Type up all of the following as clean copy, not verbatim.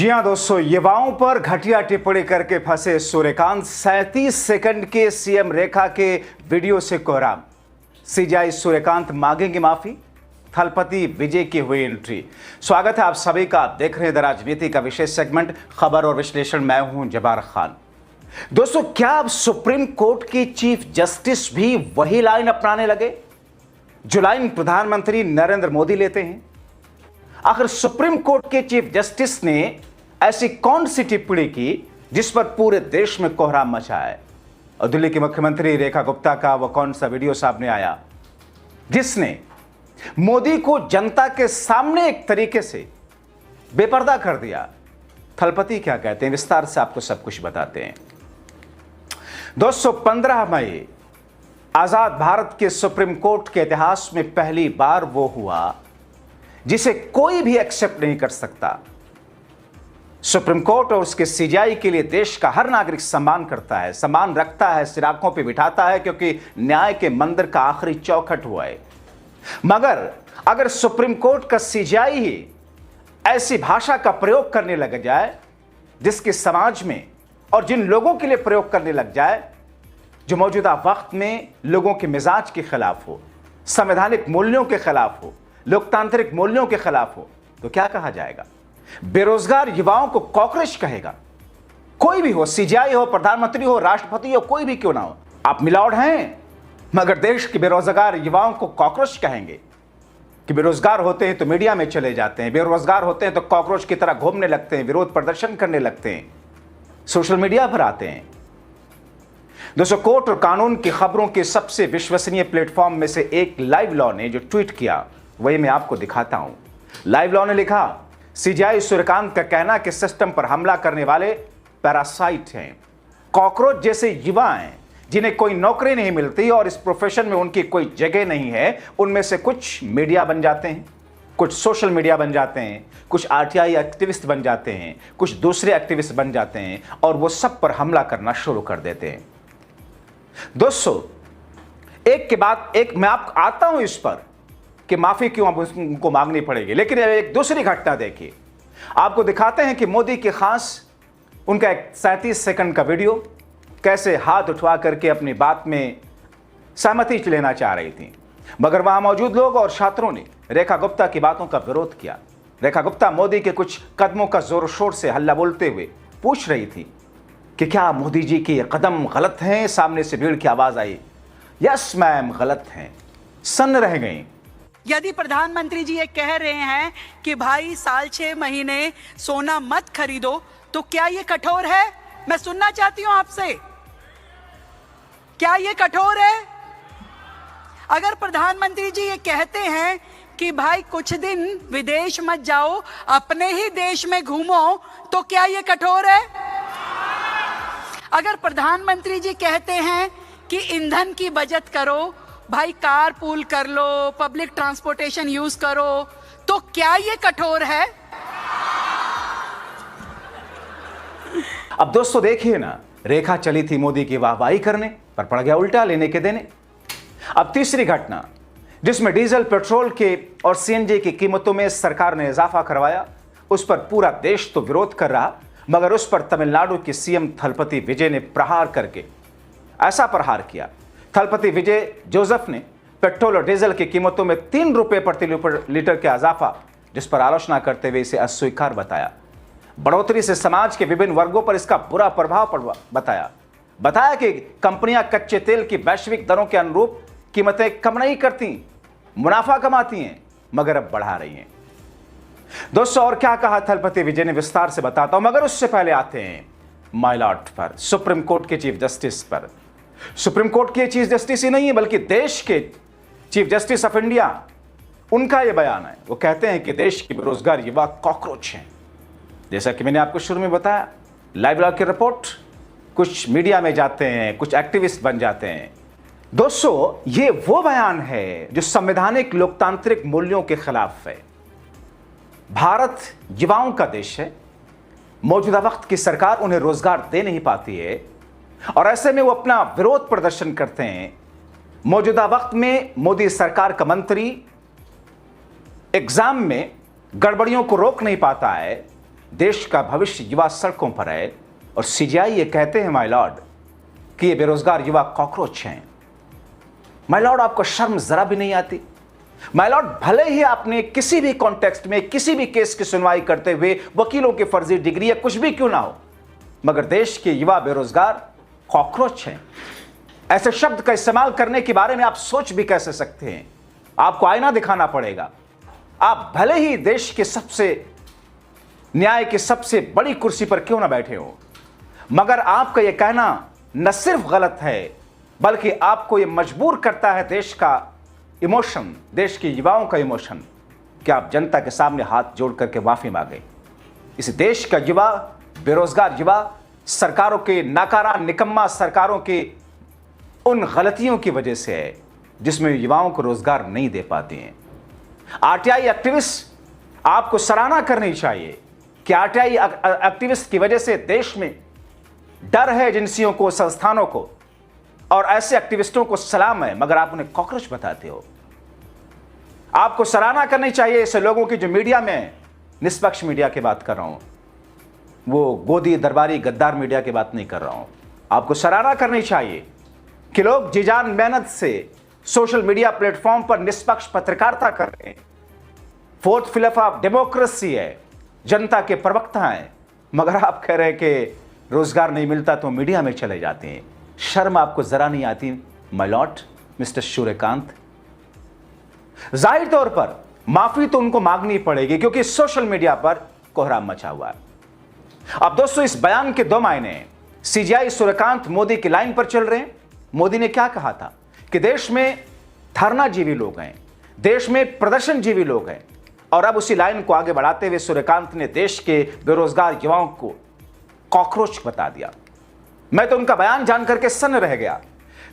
जी हां दोस्तों, युवाओं पर घटिया टिप्पणी करके फंसे सूर्यकांत 37 सेकंड के सीएम रेखा के वीडियो से कोहराम। सीजेआई सूर्यकांत मांगेंगे माफी, थलपति विजय की हुई एंट्री। स्वागत है आप सभी का, आप देख रहे हैं द राजनीति का विशेष सेगमेंट खबर और विश्लेषण। मैं हूं जबार खान। दोस्तों, क्या अब सुप्रीम कोर्ट के चीफ जस्टिस भी वही लाइन अपनाने लगे जो लाइन प्रधानमंत्री नरेंद्र मोदी लेते हैं? आखिर सुप्रीम कोर्ट के चीफ जस्टिस ने ऐसी कौन सी टिप्पणी की जिस पर पूरे देश में कोहराम मचा है? और दिल्ली की मुख्यमंत्री रेखा गुप्ता का वो कौन सा वीडियो सामने आया जिसने मोदी को जनता के सामने एक तरीके से बेपर्दा कर दिया? थलपति क्या कहते हैं, विस्तार से आपको सब कुछ बताते हैं। दोस्तों, 15 मई आजाद भारत के सुप्रीम कोर्ट के इतिहास में पहली बार वो हुआ जिसे कोई भी एक्सेप्ट नहीं कर सकता। सुप्रीम कोर्ट और उसके सीजेआई के लिए देश का हर नागरिक सम्मान करता है, सम्मान रखता है, सिराकों पे बिठाता है, क्योंकि न्याय के मंदिर का आखिरी चौखट हुआ है। मगर अगर सुप्रीम कोर्ट का सीजेआई ही ऐसी भाषा का प्रयोग करने लग जाए जिसके समाज में और जिन लोगों के लिए प्रयोग करने लग जाए जो मौजूदा वक्त में लोगों के मिजाज के खिलाफ हो, संवैधानिक मूल्यों के खिलाफ हो, लोकतांत्रिक मूल्यों के खिलाफ हो, तो क्या कहा जाएगा? बेरोजगार युवाओं को कॉकरोच कहेगा। कोई भी हो, सीजेआई हो, प्रधानमंत्री हो, राष्ट्रपति हो, कोई भी क्यों ना हो, आप मिलावट हैं, मगर देश के बेरोजगार युवाओं को कॉकरोच कहेंगे कि बेरोजगार होते हैं तो मीडिया में चले जाते हैं, बेरोजगार होते हैं तो कॉकरोच की तरह घूमने लगते हैं, विरोध प्रदर्शन करने लगते हैं, सोशल मीडिया पर आते हैं। दोस्तों, कोर्ट और कानून की खबरों के सबसे विश्वसनीय प्लेटफॉर्म में से एक लाइव लॉ ने जो ट्वीट किया वही मैं आपको दिखाता हूं। लाइव लॉ ने लिखा, सीजेआई सूर्यकांत का कहना कि सिस्टम पर हमला करने वाले पैरासाइट हैं, कॉकरोच जैसे युवा हैं जिन्हें कोई नौकरी नहीं मिलती और इस प्रोफेशन में उनकी कोई जगह नहीं है। उनमें से कुछ मीडिया बन जाते हैं, कुछ सोशल मीडिया बन जाते हैं, कुछ आरटीआई एक्टिविस्ट बन जाते हैं, कुछ दूसरे एक्टिविस्ट बन जाते हैं और वो सब पर हमला करना शुरू कर देते हैं। दोस्तों, एक के बाद एक मैं आप आता हूं इस पर कि माफी क्यों अब उनको मांगनी पड़ेगी, लेकिन एक दूसरी घटना देखिए। आपको दिखाते हैं कि मोदी के खास उनका एक 37 सेकंड का वीडियो कैसे हाथ उठवा करके अपनी बात में सहमति लेना चाह रही थी, मगर वहां मौजूद लोग और छात्रों ने रेखा गुप्ता की बातों का विरोध किया। रेखा गुप्ता मोदी के कुछ कदमों का जोर शोर से हल्ला बोलते हुए पूछ रही थी कि क्या मोदी जी के कदम गलत हैं? सामने से भीड़ की आवाज आई, यस मैम गलत हैं। सन्न रह गई। यदि प्रधानमंत्री जी ये कह रहे हैं कि भाई साल 6 महीने सोना मत खरीदो, तो क्या ये कठोर है? मैं सुनना चाहती हूं आपसे, क्या ये कठोर है? अगर प्रधानमंत्री जी ये कहते हैं कि भाई कुछ दिन विदेश मत जाओ, अपने ही देश में घूमो, तो क्या ये कठोर है? अगर प्रधानमंत्री जी कहते हैं कि ईंधन की बचत करो, भाई कार पूल कर लो, पब्लिक ट्रांसपोर्टेशन यूज करो, तो क्या ये कठोर है? अब दोस्तों देखिए ना, रेखा चली थी मोदी की वाहवाही करने पर पड़ गया उल्टा लेने के देने। अब तीसरी घटना जिसमें डीजल, पेट्रोल के और सीएनजी की कीमतों में सरकार ने इजाफा करवाया, उस पर पूरा देश तो विरोध कर रहा, मगर उस पर तमिलनाडु के सीएम थलपति विजय ने प्रहार करके ऐसा प्रहार किया। थलपति विजय जोसेफ ने पेट्रोल और डीजल की कीमतों में 3 रुपए प्रति लीटर के इजाफा, जिस पर आलोचना करते हुए इसे अस्वीकार बताया। बढ़ोतरी से समाज के विभिन्न वर्गों पर इसका बुरा प्रभाव बताया कि कंपनियां कच्चे तेल की वैश्विक दरों के अनुरूप कीमतें कम नहीं करती, मुनाफा कमाती हैं, मगर अब बढ़ा रही हैं। दोस्तों, और क्या कहा थलपति विजय ने, विस्तार से बताता हूं, मगर उससे पहले आते हैं माय लॉर्ड पर, सुप्रीम कोर्ट के चीफ जस्टिस पर। सुप्रीम कोर्ट के चीफ जस्टिस ही नहीं है बल्कि देश के चीफ जस्टिस ऑफ इंडिया, उनका यह बयान है। वो कहते हैं कि देश के बेरोजगार युवा कॉकरोच हैं। जैसा कि मैंने आपको शुरू में बताया, लाइव लॉ की रिपोर्ट, कुछ मीडिया में जाते हैं, कुछ एक्टिविस्ट बन जाते हैं। दोस्तों, ये वो बयान है जो संवैधानिक लोकतांत्रिक मूल्यों के खिलाफ है। भारत युवाओं का देश है, मौजूदा वक्त की सरकार उन्हें रोजगार दे नहीं पाती है और ऐसे में वो अपना विरोध प्रदर्शन करते हैं। मौजूदा वक्त में मोदी सरकार का मंत्री एग्जाम में गड़बड़ियों को रोक नहीं पाता है, देश का भविष्य युवा सड़कों पर है और सीजीआई ये कहते हैं माय लॉर्ड कि ये बेरोजगार युवा कॉकरोच हैं। माय लॉर्ड, आपको शर्म जरा भी नहीं आती? माय लॉर्ड, भले ही आपने किसी भी कॉन्टेक्स्ट में किसी भी केस की सुनवाई करते हुए वकीलों की फर्जी डिग्री या कुछ भी क्यों ना हो, मगर देश के युवा बेरोजगार कॉकरोच हैं। ऐसे शब्द का इस्तेमाल करने के बारे में आप सोच भी कैसे सकते हैं? आपको आईना दिखाना पड़ेगा। आप भले ही देश के सबसे न्याय की सबसे बड़ी कुर्सी पर क्यों ना बैठे हो, मगर आपका यह कहना न सिर्फ गलत है बल्कि आपको यह मजबूर करता है देश का इमोशन, देश के युवाओं का इमोशन, कि आप जनता के सामने हाथ जोड़ करके माफी मांगे। इस देश का युवा, बेरोजगार युवा, सरकारों के नाकारा निकम्मा सरकारों के उन गलतियों की वजह से है जिसमें युवाओं को रोजगार नहीं दे पाती हैं। आरटीआई एक्टिविस्ट, आपको सराहना करनी चाहिए कि आरटीआई एक्टिविस्ट की वजह से देश में डर है एजेंसियों को, संस्थानों को, और ऐसे एक्टिविस्टों को सलाम है, मगर आप उन्हें कॉकरोच बताते हो। आपको सराहना करनी चाहिए ऐसे लोगों की जो मीडिया में, निष्पक्ष मीडिया की बात कर रहा हूं, वो गोदी दरबारी गद्दार मीडिया की बात नहीं कर रहा हूं। आपको सराहना करनी चाहिए कि लोग जी जान मेहनत से सोशल मीडिया प्लेटफॉर्म पर निष्पक्ष पत्रकारिता कर रहे हैं। फोर्थ पिलर ऑफ डेमोक्रेसी है, जनता के प्रवक्ता हैं, मगर आप कह रहे हैं कि रोजगार नहीं मिलता तो मीडिया में चले जाते हैं। शर्म आपको जरा नहीं आती माय लॉर्ड, मिस्टर सूर्यकांत? जाहिर तौर पर माफी तो उनको मांगनी पड़ेगी क्योंकि सोशल मीडिया पर कोहराम मचा हुआ है। अब दोस्तों, इस बयान के दो मायने हैं। सीजीआई सूर्यकांत मोदी की लाइन पर चल रहे हैं। मोदी ने क्या कहा था कि देश में धरनाजीवी लोग हैं, देश में प्रदर्शनजीवी लोग हैं, और अब उसी लाइन को आगे बढ़ाते हुए सूर्यकांत ने देश के बेरोजगार युवाओं को कॉकरोच बता दिया। मैं तो उनका बयान जान करके सन्न रह गया।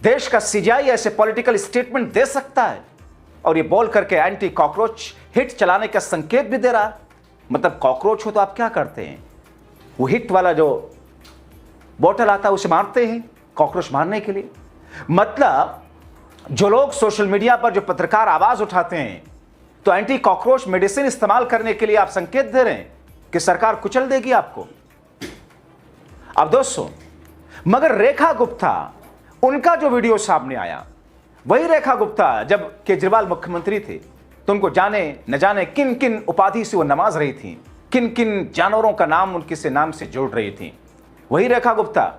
देश का सीजीआई ऐसे पॉलिटिकल स्टेटमेंट दे सकता है और ये बोल करके एंटी कॉकरोच हिट चलाने का संकेत भी दे रहा है। मतलब कॉकरोच हो तो आप क्या करते हैं? वो हिट वाला जो बोतल आता है उसे मारते हैं कॉकरोच मारने के लिए। मतलब जो लोग सोशल मीडिया पर, जो पत्रकार आवाज उठाते हैं, तो एंटी कॉकरोच मेडिसिन इस्तेमाल करने के लिए आप संकेत दे रहे हैं कि सरकार कुचल देगी आपको। अब दोस्तों, मगर रेखा गुप्ता, उनका जो वीडियो सामने आया, वही रेखा गुप्ता जब केजरीवाल मुख्यमंत्री थे तो उनको जाने न जाने किन किन उपाधि से वो नवाज रही थी, किन किन जानवरों का नाम उनके से नाम से जोड़ रही थी। वही रेखा गुप्ता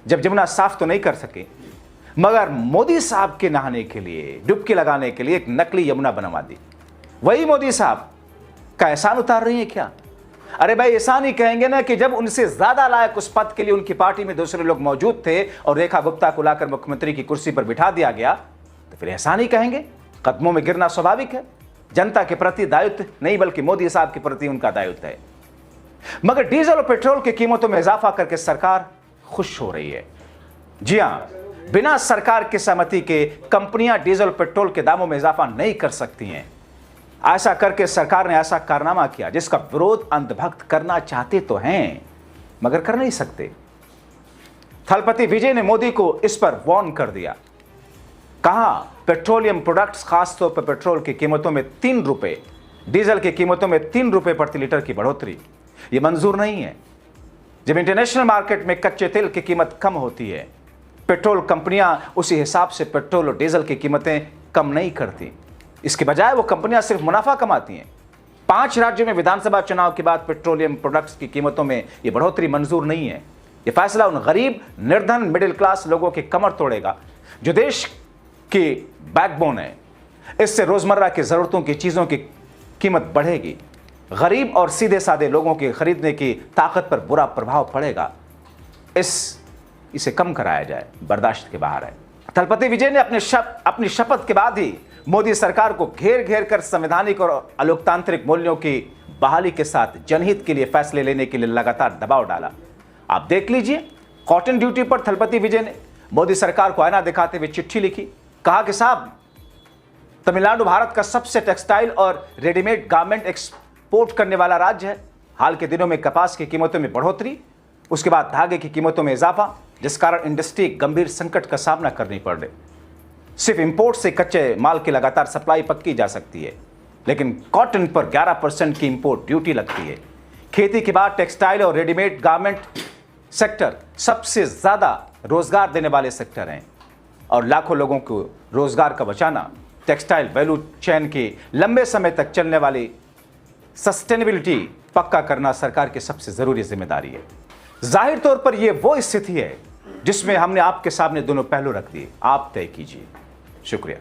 जब जमुना साफ तो नहीं कर सके, मगर मोदी साहब के नहाने के लिए, डुबकी लगाने के लिए एक नकली यमुना बनवा दी। वही मोदी साहब का एहसान उतार रही है क्या? अरे भाई, एहसान ही कहेंगे ना कि जब उनसे ज्यादा लायक उस पद के लिए उनकी पार्टी में दूसरे लोग मौजूद थे और रेखा गुप्ता को लाकर मुख्यमंत्री की कुर्सी पर बिठा दिया गया, तो फिर एहसान ही कहेंगे। कदमों में गिरना स्वाभाविक है। जनता के प्रति दायित्व नहीं बल्कि मोदी साहब के प्रति उनका दायित्व है। मगर डीजल और पेट्रोल की कीमतों में इजाफा करके सरकार खुश हो रही है। जी हां, बिना सरकार की सहमति के कंपनियां डीजल पेट्रोल के दामों में इजाफा नहीं कर सकती हैं। ऐसा करके सरकार ने ऐसा कारनामा किया जिसका विरोध अंधभक्त करना चाहते तो हैं मगर कर नहीं सकते। थलपति विजय ने मोदी को इस पर वार्न कर दिया। कहा, पेट्रोलियम प्रोडक्ट्स, खासतौर पर पेट्रोल की कीमतों में 3 रुपए, डीजल की कीमतों में 3 रुपए प्रति लीटर की बढ़ोतरी यह मंजूर नहीं है। जब इंटरनेशनल मार्केट में कच्चे तेल की कीमत कम होती है, पेट्रोल कंपनियां उसी हिसाब से पेट्रोल और डीजल की कीमतें कम नहीं करती। इसके बजाय वो कंपनियां सिर्फ मुनाफा कमाती हैं। 5 राज्यों में विधानसभा चुनाव के बाद पेट्रोलियम प्रोडक्ट्स की कीमतों में यह बढ़ोतरी मंजूर नहीं है। यह फैसला उन गरीब, निर्धन, मिडिल क्लास लोगों की कमर तोड़ेगा जो देश की बैकबोन है। इससे रोजमर्रा की जरूरतों की चीजों की कीमत बढ़ेगी। गरीब और सीधे साधे लोगों की खरीदने की ताकत पर बुरा प्रभाव पड़ेगा। इसे कम कराया जाए, बर्दाश्त के बाहर है। थलपति विजय ने अपनी शपथ के बाद ही मोदी सरकार को घेर घेर कर संवैधानिक और अलोकतांत्रिक मूल्यों की बहाली के साथ जनहित के लिए फैसले लेने के लिए लगातार दबाव डाला। आप देख लीजिए, कॉटन ड्यूटी पर थलपति विजय ने मोदी सरकार को आईना दिखाते हुए चिट्ठी लिखी। कहा कि साहब, तमिलनाडु भारत का सबसे टेक्सटाइल और रेडीमेड गारमेंट एक्सपोर्ट करने वाला राज्य है। हाल के दिनों में कपास की कीमतों में बढ़ोतरी, उसके बाद धागे की कीमतों में इजाफा, जिस कारण इंडस्ट्री गंभीर संकट का सामना करनी पड़ रही। सिर्फ इंपोर्ट से कच्चे माल की लगातार सप्लाई पक्की जा सकती है, लेकिन कॉटन पर 11% की इंपोर्ट ड्यूटी लगती है। खेती के बाद टेक्सटाइल और रेडीमेड गारमेंट सेक्टर सबसे ज्यादा रोजगार देने वाले सेक्टर हैं और लाखों लोगों को रोजगार का बचाना टेक्सटाइल वैल्यू चेन की लंबे समय तक चलने वाली सस्टेनेबिलिटी पक्का करना सरकार की सबसे जरूरी जिम्मेदारी है। जाहिर तौर पर यह वो स्थिति है जिसमें हमने आपके सामने दोनों पहलू रख दिए। आप तय कीजिए। शुक्रिया।